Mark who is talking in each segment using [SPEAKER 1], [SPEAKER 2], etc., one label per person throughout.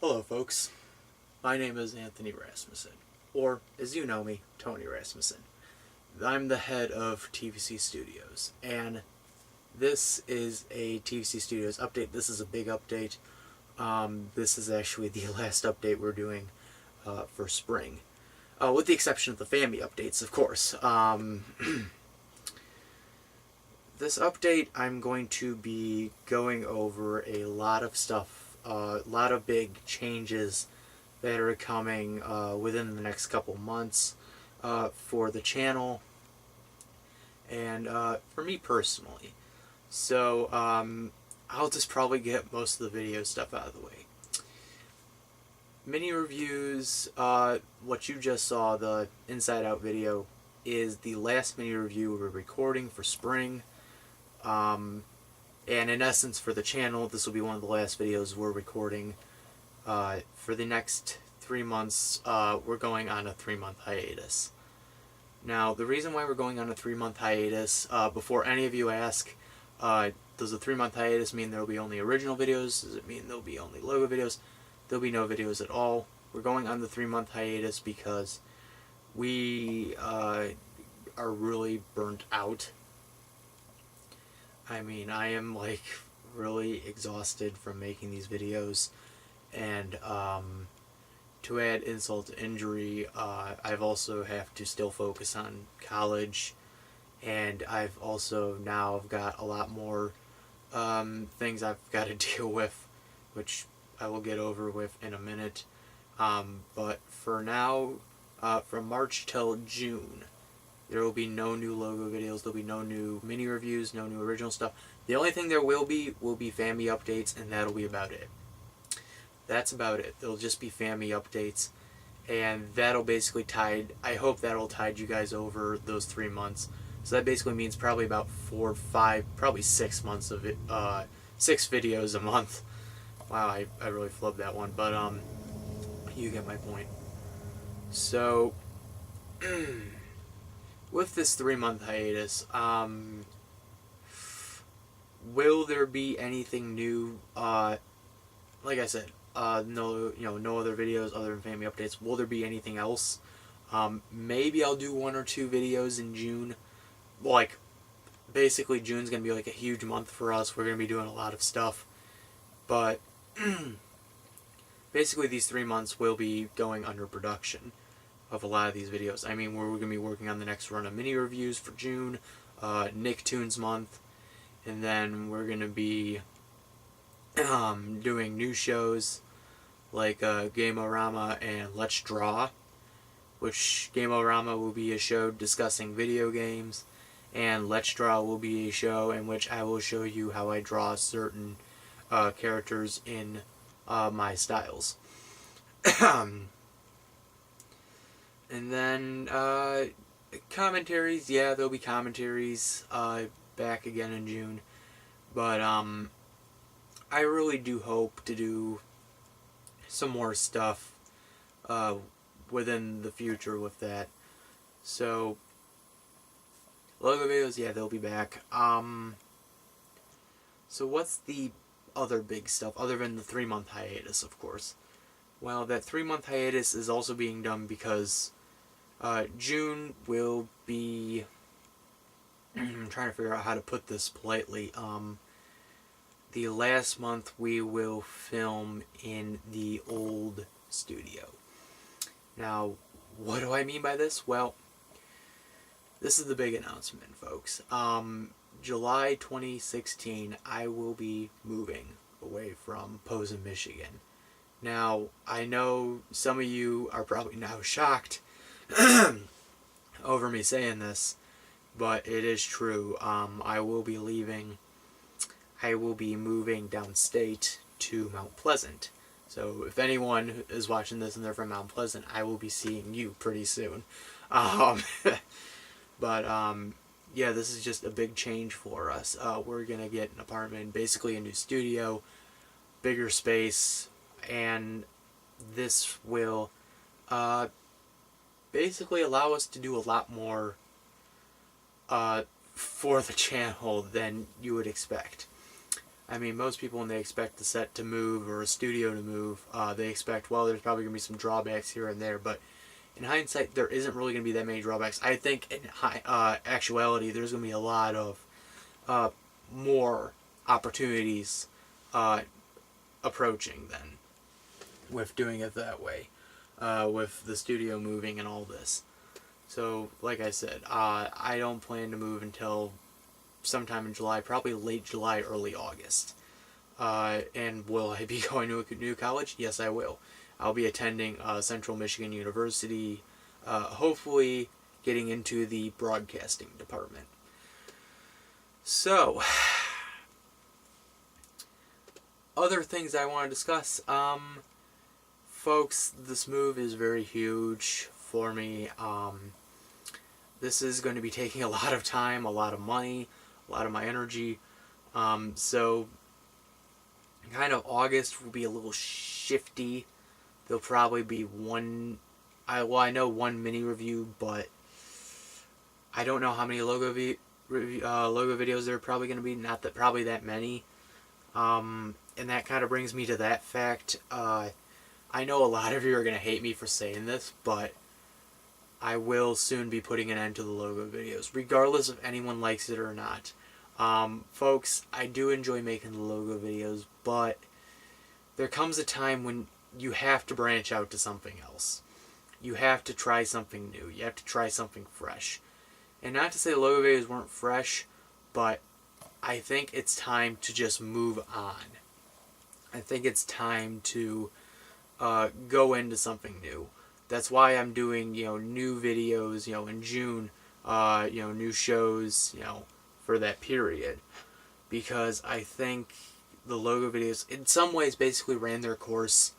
[SPEAKER 1] Hello folks, my name is Anthony Rasmussen, or as you know me, Tony Rasmussen. I'm the head of TVC Studios, and this is a TVC Studios update. This is a big update. This is actually the last update we're doing for spring, with the exception of the Fami-Updates, of course. This update, I'm going to be going over a lot of stuff, a lot of big changes that are coming within the next couple months for the channel and for me personally. So I'll just probably get most of the video stuff out of the way. Mini reviews, what you just saw, the Inside Out video, is the last mini review we're recording for spring. And in essence, for the channel, this will be one of the last videos we're recording. For the next 3 months, we're going on a 3-month hiatus. Now, the reason why we're going on a 3-month hiatus, before any of you ask, does a 3-month hiatus mean there will be only original videos? Does it mean there will be only logo videos? There'll be no videos at all. We're going on the 3-month hiatus because we are really burnt out. I mean, I am like really exhausted from making these videos, and to add insult to injury, I've also have to still focus on college, and I've also now got a lot more things I've got to deal with, which I will get over with in a minute. But for now, from March till June, there will be no new logo videos, there'll be no new mini reviews, no new original stuff. The only thing there will be Fami-Updates, and that'll be about it. That's about it. There'll just be Fami-Updates, and that'll basically I hope that'll tide you guys over those 3 months. So that basically means probably about 4, 5, probably 6 months of it, 6 videos a month. Wow, I really flubbed that one, but you get my point. So with this 3-month hiatus, will there be anything new? Like I said, no other videos other than Fami-Updates. Will there be anything else? Maybe I'll do 1 or 2 videos in June. Like, basically June's gonna be like a huge month for us. We're gonna be doing a lot of stuff, but basically these 3 months will be going under production of a lot of these videos. I mean, we're going to be working on the next run of mini reviews for June, Nicktoons month, and then we're going to be doing new shows like Game-O-Rama and Let's Draw, which Game-O-Rama will be a show discussing video games, and Let's Draw will be a show in which I will show you how I draw certain characters in my styles. And then, commentaries, yeah, there'll be commentaries, back again in June, but, I really do hope to do some more stuff, within the future with that. So, logo videos, yeah, they'll be back. So what's the other big stuff, other than the 3-month hiatus, of course? Well, that 3-month hiatus is also being done because June will be, I'm trying to figure out how to put this politely, the last month we will film in the old studio. Now, what do I mean by this? Well, this is the big announcement, folks. July 2016, I will be moving away from Posen, Michigan. Now, I know some of you are probably now shocked over me saying this, but it is true. I will be leaving. I will be moving downstate to Mount Pleasant. So if anyone is watching this and they're from Mount Pleasant, I will be seeing you pretty soon. But yeah, this is just a big change for us. We're gonna get an apartment, basically a new studio, bigger space, and this will basically allow us to do a lot more for the channel than you would expect. I mean, most people, when they expect the set to move or a studio to move, they expect, well, there's probably going to be some drawbacks here and there, but in hindsight, there isn't really going to be that many drawbacks. I think in actuality, there's going to be a lot of more opportunities approaching then with doing it that way, with the studio moving and all this. So, like I said, I don't plan to move until sometime in July, probably late July, early August. And will I be going to a new college? Yes, I will. I'll be attending Central Michigan University, hopefully getting into the broadcasting department. So, other things I want to discuss. Folks, this move is very huge for me. This is going to be taking a lot of time, a lot of money, a lot of my energy. So, kind of August will be a little shifty. There'll probably be one, I know one mini review, but I don't know how many logo videos there are probably going to be. Not that probably that many. And that kind of brings me to that fact. I know a lot of you are going to hate me for saying this, but I will soon be putting an end to the logo videos, regardless if anyone likes it or not. Folks, I do enjoy making the logo videos, but there comes a time when you have to branch out to something else. You have to try something new. You have to try something fresh. And not to say the logo videos weren't fresh, but I think it's time to just move on. I think it's time to go into something new. That's why I'm doing, new videos, in June, new shows, for that period. Because I think the logo videos, in some ways, basically ran their course.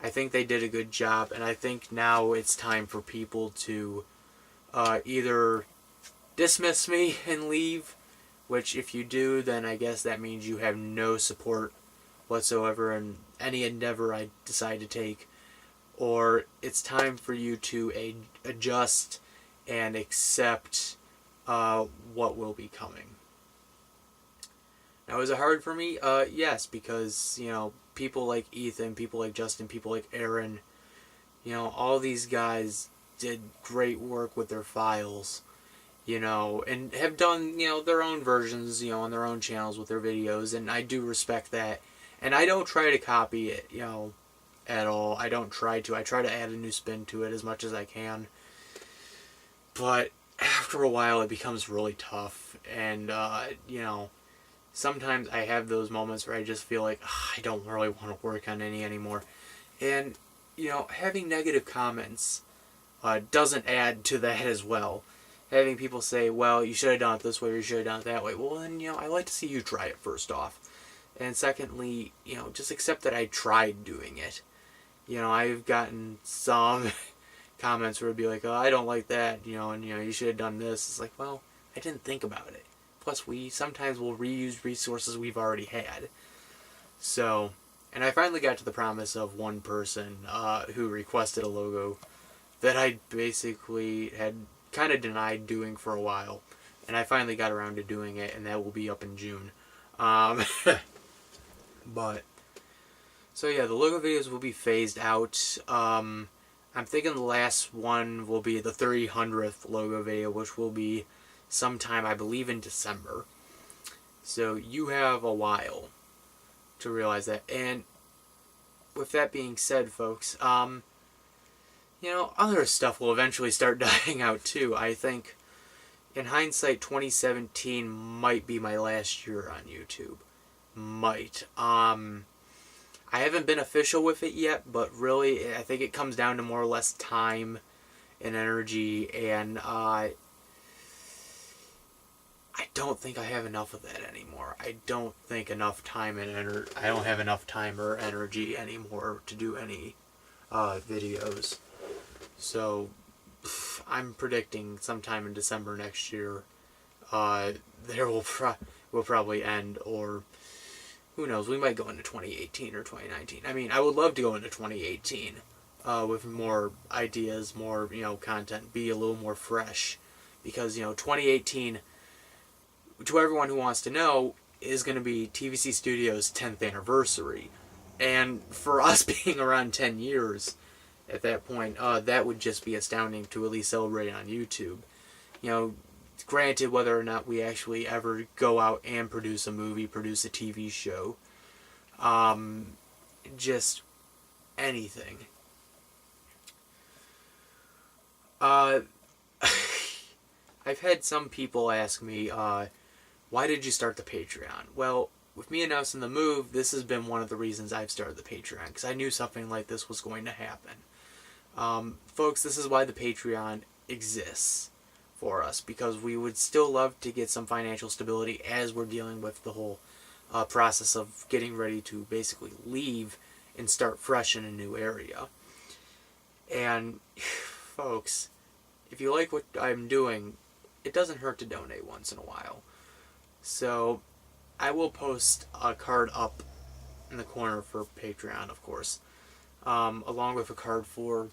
[SPEAKER 1] I think they did a good job, and I think now it's time for people to either dismiss me and leave, which if you do, then I guess that means you have no support whatsoever in any endeavor I decide to take, or it's time for you to adjust and accept what will be coming. Now, is it hard for me? Yes, because, people like Ethan, people like Justin, people like Aaron, all these guys did great work with their files, and have done, their own versions, on their own channels with their videos, and I do respect that. And I don't try to copy it, at all. I don't try to. I try to add a new spin to it as much as I can. But after a while, it becomes really tough. And, sometimes I have those moments where I just feel like I don't really want to work on any anymore. And, having negative comments doesn't add to that as well. Having people say, well, you should have done it this way or you should have done it that way. Well, then, I like to see you try it first off. And secondly, just accept that I tried doing it. I've gotten some comments where it'd be like, oh, I don't like that, and, you should have done this. It's like, well, I didn't think about it. Plus, we sometimes will reuse resources we've already had. So, and I finally got to the promise of one person who requested a logo that I basically had kind of denied doing for a while. And I finally got around to doing it, and that will be up in June. But, so yeah, the logo videos will be phased out. I'm thinking the last one will be the 300th logo video, which will be sometime, I believe, in December. So you have a while to realize that. And with that being said, folks, other stuff will eventually start dying out too. I think, in hindsight, 2017 might be my last year on YouTube. Might. I haven't been official with it yet, but really, I think it comes down to more or less time and energy, and I don't think I have enough of that anymore. I don't think enough time and I don't have enough time or energy anymore to do any videos. So, I'm predicting sometime in December next year, there will probably end, or who knows, we might go into 2018 or 2019. I mean, I would love to go into 2018 with more ideas, more, content, be a little more fresh. Because, 2018, to everyone who wants to know, is going to be TVC Studios' 10th anniversary. And for us being around 10 years at that point, that would just be astounding to at least celebrate on YouTube. You know, granted, whether or not we actually ever go out and produce a movie, produce a TV show, just anything. I've had some people ask me, why did you start the Patreon? Well, with me announcing the move, this has been one of the reasons I've started the Patreon, because I knew something like this was going to happen. Folks, this is why the Patreon exists for us, because we would still love to get some financial stability as we're dealing with the whole process of getting ready to basically leave and start fresh in a new area. And folks, if you like what I'm doing, it doesn't hurt to donate once in a while. So I will post a card up in the corner for Patreon, of course, along with a card for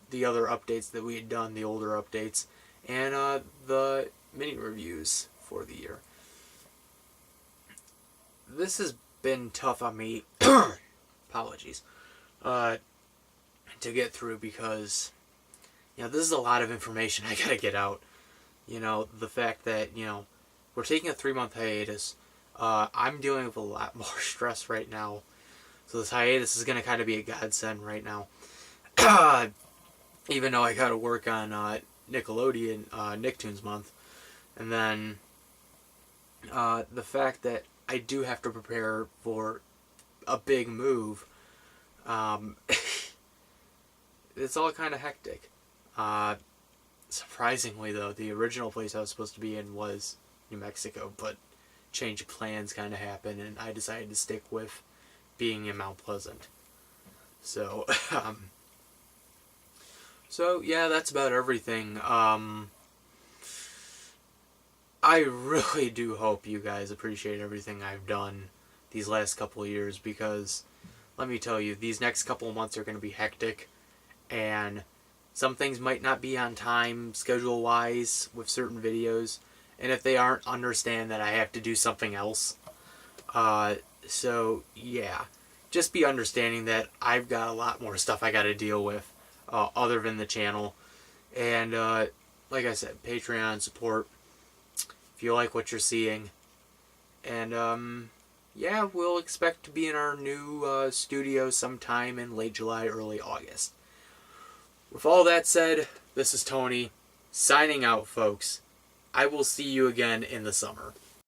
[SPEAKER 1] the other updates that we had done, the older updates, and the mini reviews for the year. This has been tough on me, apologies, to get through, because, you know, this is a lot of information I gotta get out. You know, the fact that, you know, we're taking a 3-month hiatus. I'm dealing with a lot more stress right now, so this hiatus is gonna kind of be a godsend right now. Even though I gotta work on Nickelodeon, Nicktoons month, and then the fact that I do have to prepare for a big move. It's all kind of hectic. Surprisingly, though, the original place I was supposed to be in was New Mexico, but change of plans kind of happened, and I decided to stick with being in Mount Pleasant. So, so yeah, that's about everything. I really do hope you guys appreciate everything I've done these last couple of years, because let me tell you, these next couple of months are going to be hectic, and some things might not be on time schedule-wise with certain videos, and if they aren't, understand that I have to do something else. So, yeah, just be understanding that I've got a lot more stuff I got to deal with other than the channel. And, like I said, Patreon support if you like what you're seeing. And, yeah, we'll expect to be in our new studio sometime in late July, early August. With all that said, this is Tony, signing out, folks. I will see you again in the summer.